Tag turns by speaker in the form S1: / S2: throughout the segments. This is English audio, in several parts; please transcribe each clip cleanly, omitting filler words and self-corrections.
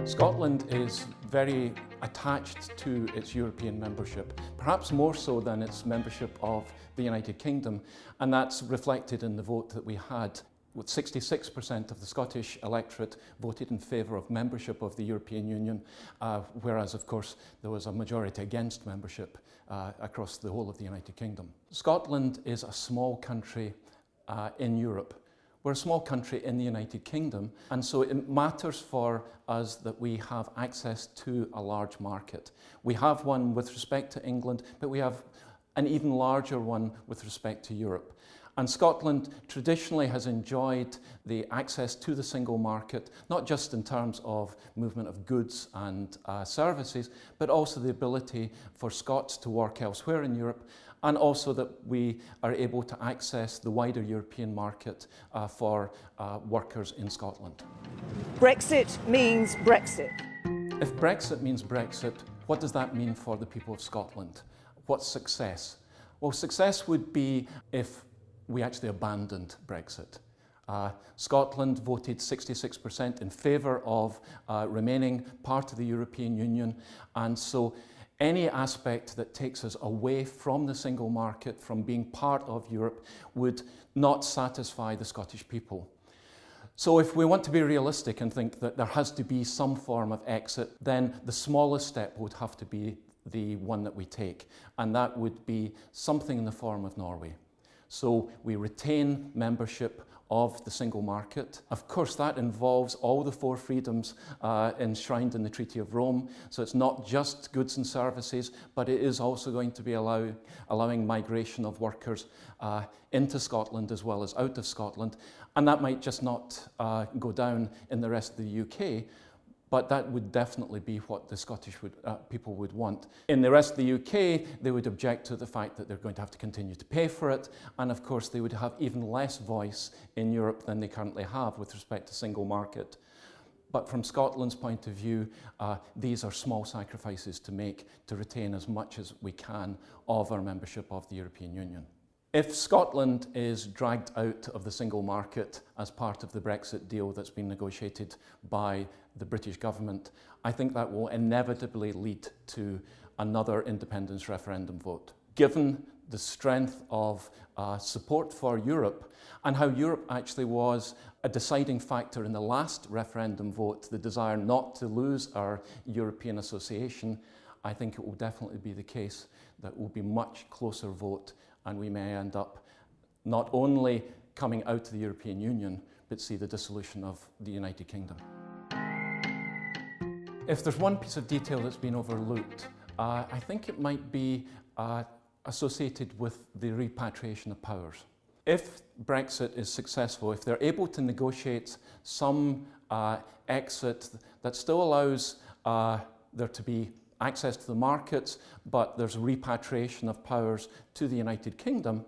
S1: Scotland is very attached to its European membership, perhaps more so than its membership of the United Kingdom, and that's reflected in the vote that we had. With 66% of the Scottish electorate voted in favour of membership of the European Union, whereas of course there was a majority against membership across the whole of the United Kingdom. Scotland is a small country in Europe. We're a small country in the United Kingdom, and so it matters for us that we have access to a large market. We have one with respect to England, but we have an even larger one with respect to Europe. And Scotland traditionally has enjoyed the access to the single market, not just in terms of movement of goods and services, but also the ability for Scots to work elsewhere in Europe, and also that we are able to access the wider European market for workers in Scotland.
S2: Brexit means Brexit.
S1: If Brexit means Brexit, what does that mean for the people of Scotland? What's success? Well, success would be if we actually abandoned Brexit. Scotland voted 66% in favour of remaining part of the European Union, and so any aspect that takes us away from the single market, from being part of Europe, would not satisfy the Scottish people. So if we want to be realistic and think that there has to be some form of exit, then the smallest step would have to be the one that we take, and that would be something in the form of Norway. So we retain membership of the single market. Of course, that involves all the four freedoms enshrined in the Treaty of Rome. So it's not just goods and services, but it is also going to be allowing migration of workers into Scotland as well as out of Scotland. And that might just not go down in the rest of the UK, but that would definitely be what the Scottish people would want. In the rest of the UK, they would object to the fact that they're going to have to continue to pay for it, and of course they would have even less voice in Europe than they currently have with respect to single market. But from Scotland's point of view, these are small sacrifices to make to retain as much as we can of our membership of the European Union. If Scotland is dragged out of the single market as part of the Brexit deal that's been negotiated by the British government, I think that will inevitably lead to another independence referendum vote. Given the strength of support for Europe and how Europe actually was a deciding factor in the last referendum vote, the desire not to lose our European association, I think it will definitely be the case that it will be a much closer vote, and we may end up not only coming out of the European Union, but see the dissolution of the United Kingdom. If there's one piece of detail that's been overlooked, I think it might be associated with the repatriation of powers. If Brexit is successful, if they're able to negotiate some exit that still allows there to be access to the markets, but there's repatriation of powers to the United Kingdom,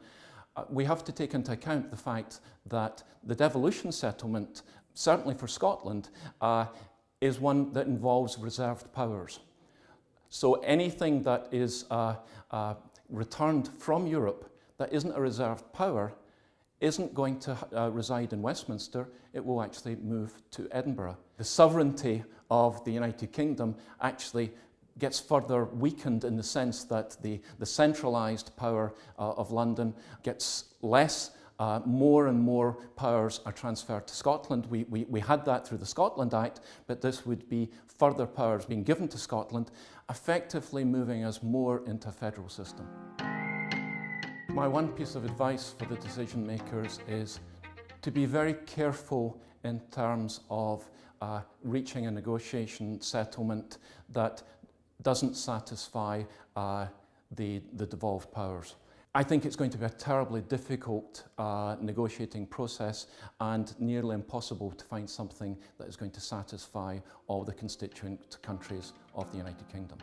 S1: we have to take into account the fact that the devolution settlement, certainly for Scotland, is one that involves reserved powers. So anything that is returned from Europe that isn't a reserved power isn't going to reside in Westminster, it will actually move to Edinburgh. The sovereignty of the United Kingdom actually gets further weakened in the sense that the centralised power of London gets less. More and more powers are transferred to Scotland. We had that through the Scotland Act, but this would be further powers being given to Scotland, effectively moving us more into a federal system. My one piece of advice for the decision makers is to be very careful in terms of reaching a negotiation settlement that doesn't satisfy the devolved powers. I think it's going to be a terribly difficult negotiating process and nearly impossible to find something that is going to satisfy all the constituent countries of the United Kingdom.